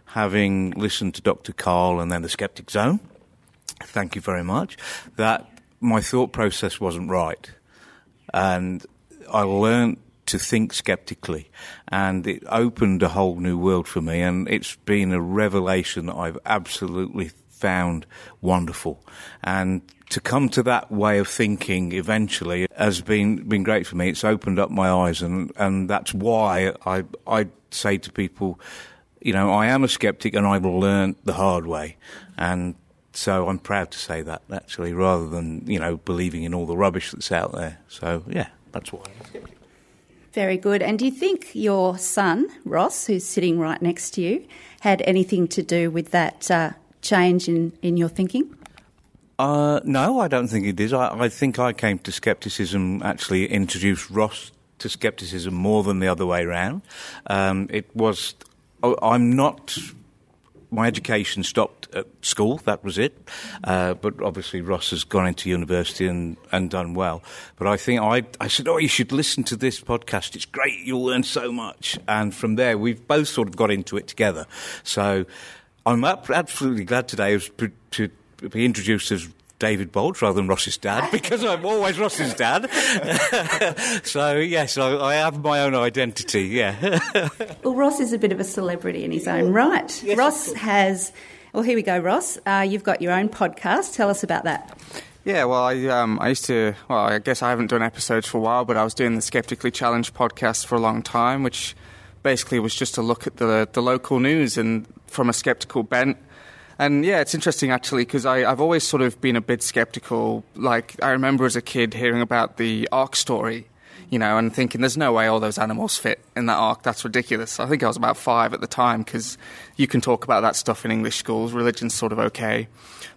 having listened to Dr. Carl and then the Skeptic Zone, thank you very much, that my thought process wasn't right. And I learned to think skeptically, and it opened a whole new world for me, and it's been a revelation that I've absolutely found wonderful. And to come to that way of thinking eventually has been great for me. It's opened up my eyes, and that's why I say to people, I am a skeptic and I've learned the hard way. And so I'm proud to say that, actually, rather than, believing in all the rubbish that's out there. So, yeah, that's why I'm a skeptic. Very good. And do you think your son, Ross, who's sitting right next to you, had anything to do with that change in your thinking? No, I don't think it did. I think I came to skepticism, actually introduced Ross to skepticism more than the other way around. My education stopped at school, that was it. But obviously Ross has gone into university and done well. But I think I said, you should listen to this podcast. It's great, you'll learn so much. And from there, we've both sort of got into it together. So I'm absolutely glad today to be introduced as David Bolts rather than Ross's dad, because I'm always Ross's dad. So, yes, I have my own identity, yeah. Well, Ross is a bit of a celebrity in his own right. Yes, Ross has... Well, here we go, Ross. You've got your own podcast. Tell us about that. Yeah, well, I used to... Well, I guess I haven't done episodes for a while, but I was doing the Skeptically Challenged podcast for a long time, which basically was just to look at the local news and from a skeptical bent. And yeah, it's interesting actually, because I've always sort of been a bit skeptical. Like, I remember as a kid hearing about the Ark story, and thinking there's no way all those animals fit in that Ark. That's ridiculous. I think I was about 5 at the time, because you can talk about that stuff in English schools. Religion's sort of okay.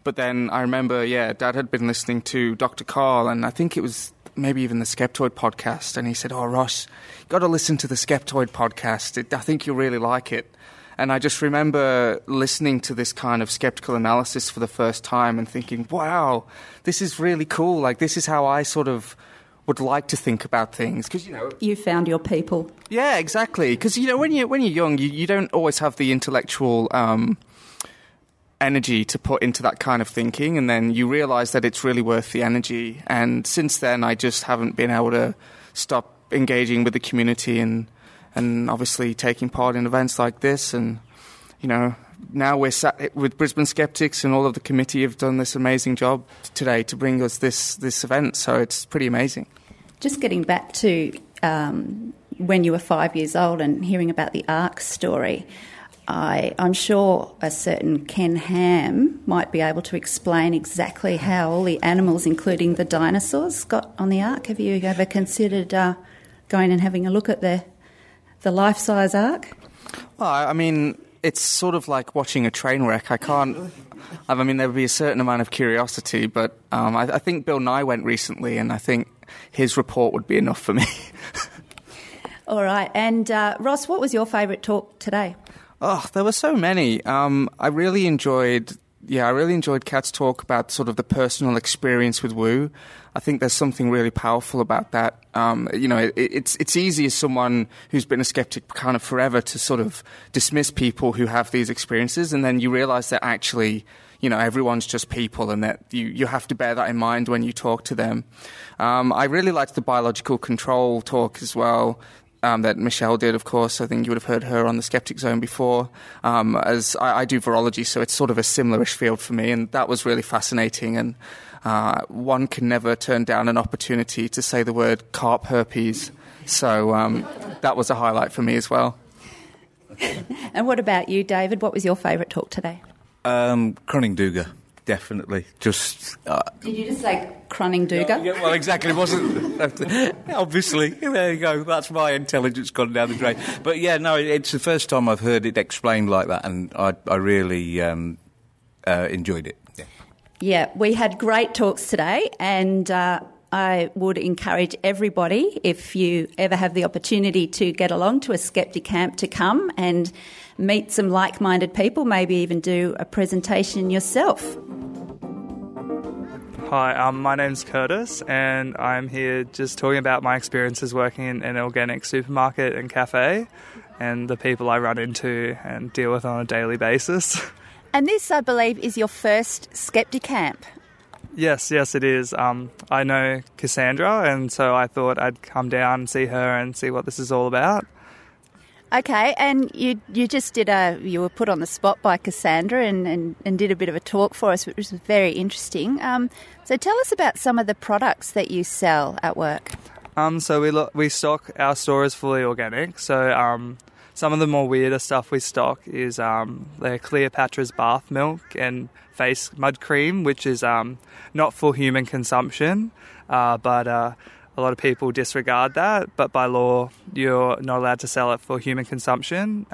But then I remember, Dad had been listening to Dr. Carl, and I think it was maybe even the Skeptoid podcast, and he said, Ross, you've got to listen to the Skeptoid podcast. I think you'll really like it. And I just remember listening to this kind of skeptical analysis for the first time and thinking, wow, this is really cool. Like, this is how I sort of would like to think about things. Because, You found your people. Yeah, exactly. Because, when you're young, you don't always have the intellectual energy to put into that kind of thinking. And then you realise that it's really worth the energy. And since then, I just haven't been able to stop engaging with the community and obviously taking part in events like this. And, now we're sat with Brisbane Skeptics, and all of the committee have done this amazing job today to bring us this event. So it's pretty amazing. Just getting back to when you were 5 years old and hearing about the Ark story, I'm sure a certain Ken Ham might be able to explain exactly how all the animals, including the dinosaurs, got on the Ark. Have you ever considered going and having a look at the life-size Ark? Well, I mean, it's sort of like watching a train wreck. There would be a certain amount of curiosity, but I think Bill Nye went recently, and I think his report would be enough for me. All right. And Ross, what was your favourite talk today? Oh, there were so many. I really enjoyed Kat's talk about sort of the personal experience with woo. I think there's something really powerful about that. It's easy as someone who's been a skeptic kind of forever to sort of dismiss people who have these experiences, and then you realise that actually, everyone's just people, and that you have to bear that in mind when you talk to them. I really liked the biological control talk as well. That Michelle did, of course. I think you would have heard her on the Skeptic Zone before. As I do virology, so it's sort of a similar-ish field for me, and that was really fascinating. And one can never turn down an opportunity to say the word carp herpes. So that was a highlight for me as well. And what about you, David? What was your favourite talk today? Croningdooga. Definitely. Did you just say Croningdooga? Yeah, well, exactly. It wasn't. Obviously. There you go. That's my intelligence gone down the drain. But yeah, no, it's the first time I've heard it explained like that, and I really enjoyed it. Yeah, we had great talks today, and I would encourage everybody, if you ever have the opportunity to get along to a Skepticamp, to come and meet some like-minded people, maybe even do a presentation yourself. Hi, my name's Curtis, and I'm here just talking about my experiences working in an organic supermarket and cafe, and the people I run into and deal with on a daily basis. And this, I believe, is your first Skepticamp. Yes, it is. I know Cassandra, and so I thought I'd come down and see her and see what this is all about. Okay, and you just you were put on the spot by Cassandra and did a bit of a talk for us, which was very interesting. So tell us about some of the products that you sell at work. So we stock, our store is fully organic. So some of the more weirder stuff we stock is the Cleopatra's bath milk and face mud cream, which is not for human consumption, but a lot of people disregard that. But by law, you're not allowed to sell it for human consumption.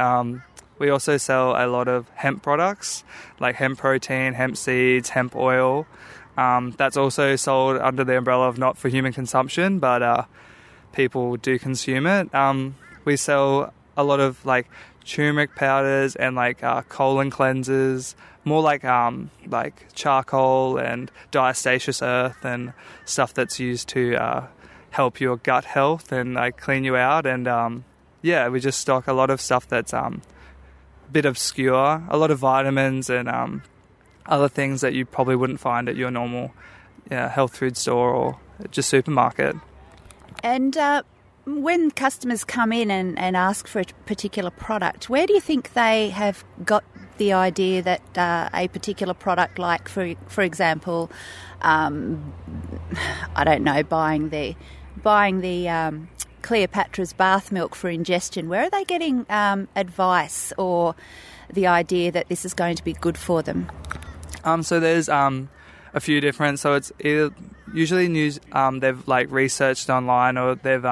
We also sell a lot of hemp products, like hemp protein, hemp seeds, hemp oil. That's also sold under the umbrella of not for human consumption, but people do consume it. We sell a lot of like turmeric powders and like colon cleansers, more like charcoal and diastasis earth and stuff that's used to help your gut health and like clean you out. And we just stock a lot of stuff that's a bit obscure, a lot of vitamins and other things that you probably wouldn't find at your normal health food store or just supermarket. And when customers come in and ask for a particular product, where do you think they have got the idea that a particular product, like for example, I don't know, buying the Cleopatra's bath milk for ingestion, where are they getting advice or the idea that this is going to be good for them? So there's a few different. So it's either usually news they've like researched online, or they've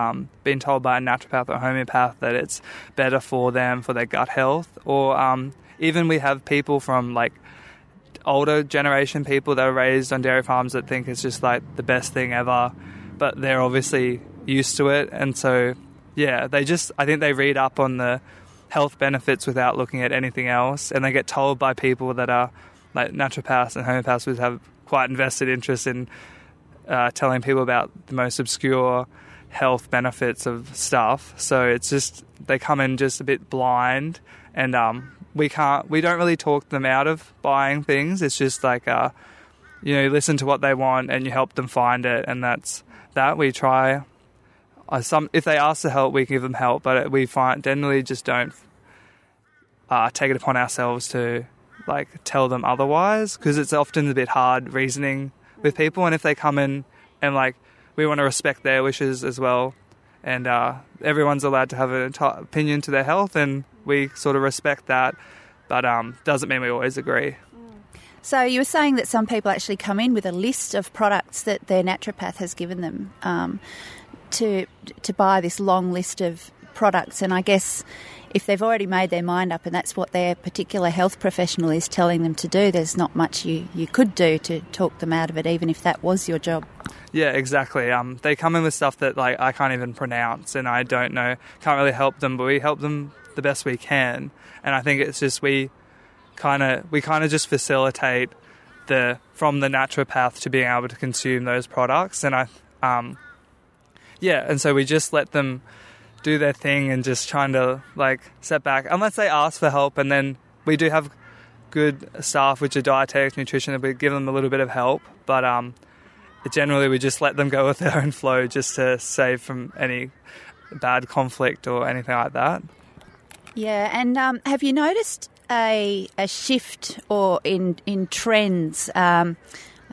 been told by a naturopath or homeopath that it's better for them for their gut health, or even we have people from like older generation people that are raised on dairy farms that think it's just like the best thing ever, but they're obviously used to it, and so I think they read up on the health benefits without looking at anything else, and they get told by people that are like naturopaths and homeopaths who have quite invested interest in telling people about the most obscure health benefits of stuff. So it's just they come in just a bit blind, and we don't really talk them out of buying things. It's just like you listen to what they want and you help them find it, and that's that. We try if they ask for help, we give them help, but we generally just don't take it upon ourselves to like tell them otherwise, because it's often a bit hard reasoning with people, and if they come in and like we want to respect their wishes as well, and everyone's allowed to have an opinion to their health, and we sort of respect that, but doesn't mean we always agree. So you were saying that some people actually come in with a list of products that their naturopath has given them to buy this long list of products, and I guess if they've already made their mind up and that's what their particular health professional is telling them to do, there's not much you could do to talk them out of it, even if that was your job. Yeah, exactly. They come in with stuff that like I can't even pronounce, and I don't know, can't really help them, but we help them the best we can. And I think it's just we kind of just facilitate from the naturopath to being able to consume those products, and and so we just let them do their thing and just trying to like step back unless they ask for help, and then we do have good staff which are dietetics, nutrition, and we give them a little bit of help, but generally we just let them go with their own flow just to save from any bad conflict or anything like that. Yeah, and have you noticed a shift or in trends? I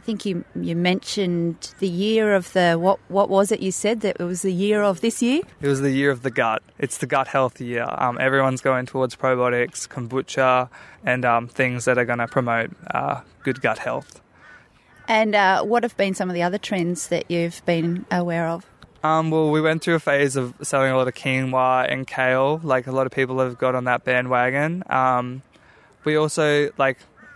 think you mentioned the year of the what was it you said that it was the year of this year? It was the year of the gut. It's the gut health year. Everyone's going towards probiotics, kombucha, and things that are going to promote good gut health. And what have been some of the other trends that you've been aware of? Well, we went through a phase of selling a lot of quinoa and kale. Like a lot of people have got on that bandwagon. We also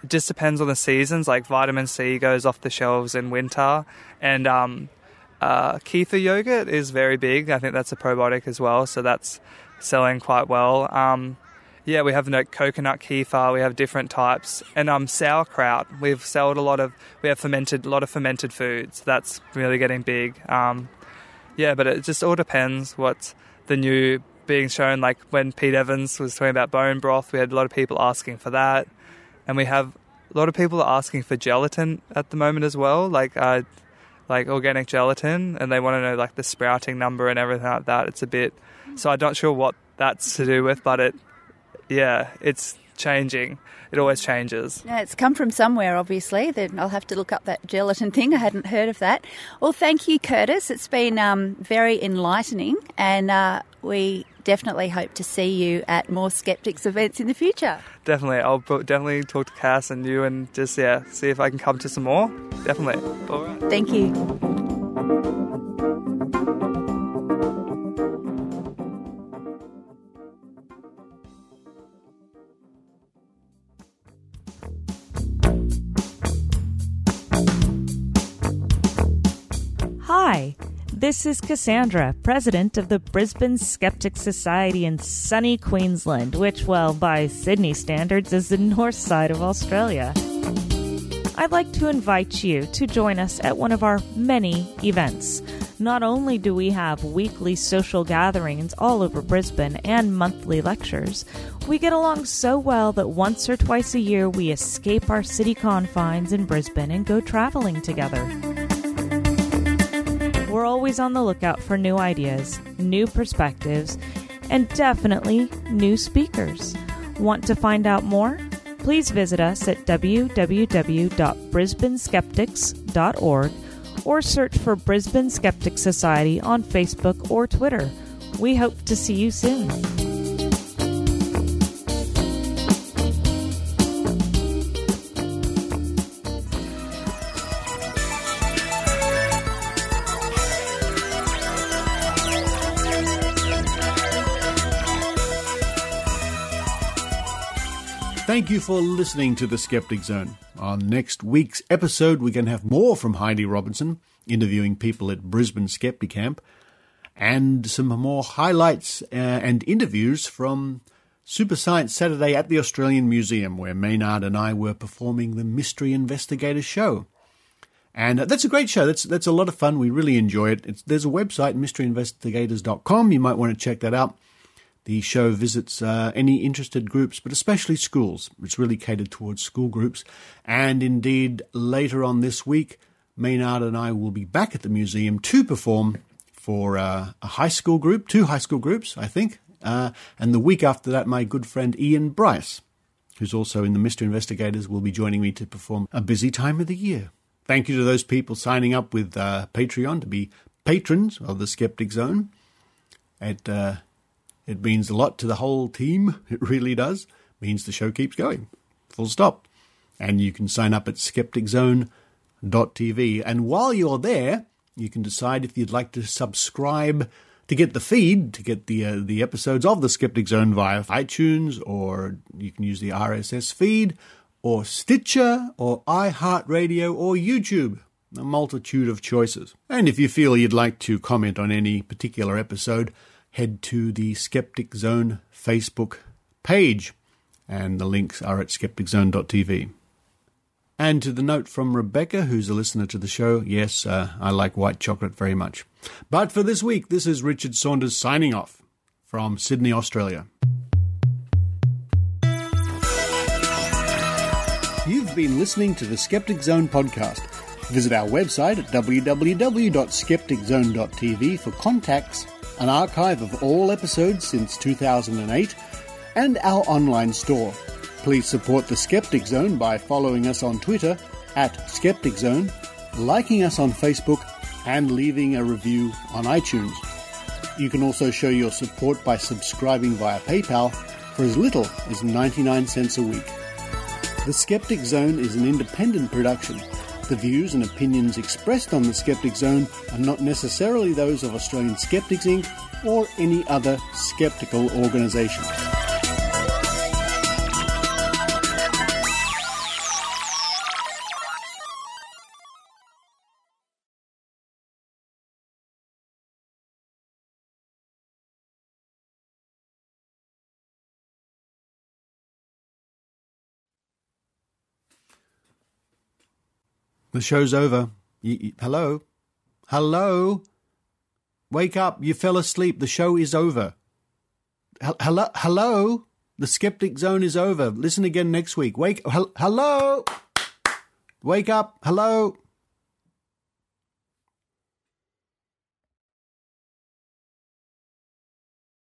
it just depends on the seasons. Like vitamin C goes off the shelves in winter, and kefir yogurt is very big. I think that's a probiotic as well, so that's selling quite well. We have coconut kefir. We have different types, and sauerkraut. We have a lot of fermented foods. That's really getting big. But it just all depends what's the new being shown. Like when Pete Evans was talking about bone broth, we had a lot of people asking for that. And we have a lot of people are asking for gelatin at the moment as well, like organic gelatin, and they want to know like the sprouting number and everything like that. It's a bit, so I'm not sure what that's to do with, but it's changing. It always changes. Yeah, it's come from somewhere, obviously. Then I'll have to look up that gelatin thing. I hadn't heard of that. Well, thank you, Curtis. It's been very enlightening, and we definitely hope to see you at more Skeptics events in the future. Definitely. I'll definitely talk to Cass and you and just, see if I can come to some more. Definitely. All right. Thank you. Hi, this is Cassandra, president of the Brisbane Skeptic Society in sunny Queensland, which, well, by Sydney standards, is the north side of Australia. I'd like to invite you to join us at one of our many events. Not only do we have weekly social gatherings all over Brisbane and monthly lectures, we get along so well that once or twice a year we escape our city confines in Brisbane and go traveling together. We're always on the lookout for new ideas, new perspectives, and definitely new speakers. Want to find out more? Please visit us at www.brisbaneskeptics.org or search for Brisbane Skeptic Society on Facebook or Twitter. We hope to see you soon. Thank you for listening to the Skeptic Zone. On next week's episode, we're going to have more from Heidi Robertson, interviewing people at Brisbane Skepticamp, and some more highlights and interviews from Super Science Saturday at the Australian Museum, where Maynard and I were performing the Mystery Investigator show. And that's a great show. That's a lot of fun. We really enjoy it. There's a website, mysteryinvestigators.com. You might want to check that out. The show visits any interested groups, but especially schools. It's really catered towards school groups. And indeed, later on this week, Maynard and I will be back at the museum to perform for a high school group, 2 high school groups, I think. And the week after that, my good friend Ian Bryce, who's also in the Mystery Investigators, will be joining me to perform a busy time of the year. Thank you to those people signing up with Patreon to be patrons of the Skeptic Zone. It means a lot to the whole team. It really does. It means the show keeps going. Full stop. And you can sign up at skepticzone.tv. And while you're there, you can decide if you'd like to subscribe to get the feed, to get the episodes of the Skeptic Zone via iTunes, or you can use the RSS feed, or Stitcher, or iHeartRadio, or YouTube. A multitude of choices. And if you feel you'd like to comment on any particular episode, head to the Skeptic Zone Facebook page, and the links are at skepticzone.tv. And to the note from Rebecca, who's a listener to the show, yes, I like white chocolate very much. But for this week, this is Richard Saunders signing off from Sydney, Australia. You've been listening to the Skeptic Zone podcast. Visit our website at www.skepticzone.tv for contacts, an archive of all episodes since 2008, and our online store. Please support the Skeptic Zone by following us on Twitter at Skeptic Zone, liking us on Facebook, and leaving a review on iTunes. You can also show your support by subscribing via PayPal for as little as 99 cents a week. The Skeptic Zone is an independent production. The views and opinions expressed on the Skeptic Zone are not necessarily those of Australian Skeptics Inc. or any other skeptical organisation. The show's over. Hello? Hello? Wake up. You fell asleep. The show is over. Hello? Hello? The Skeptic Zone is over. Listen again next week. Hello? Wake up. Hello?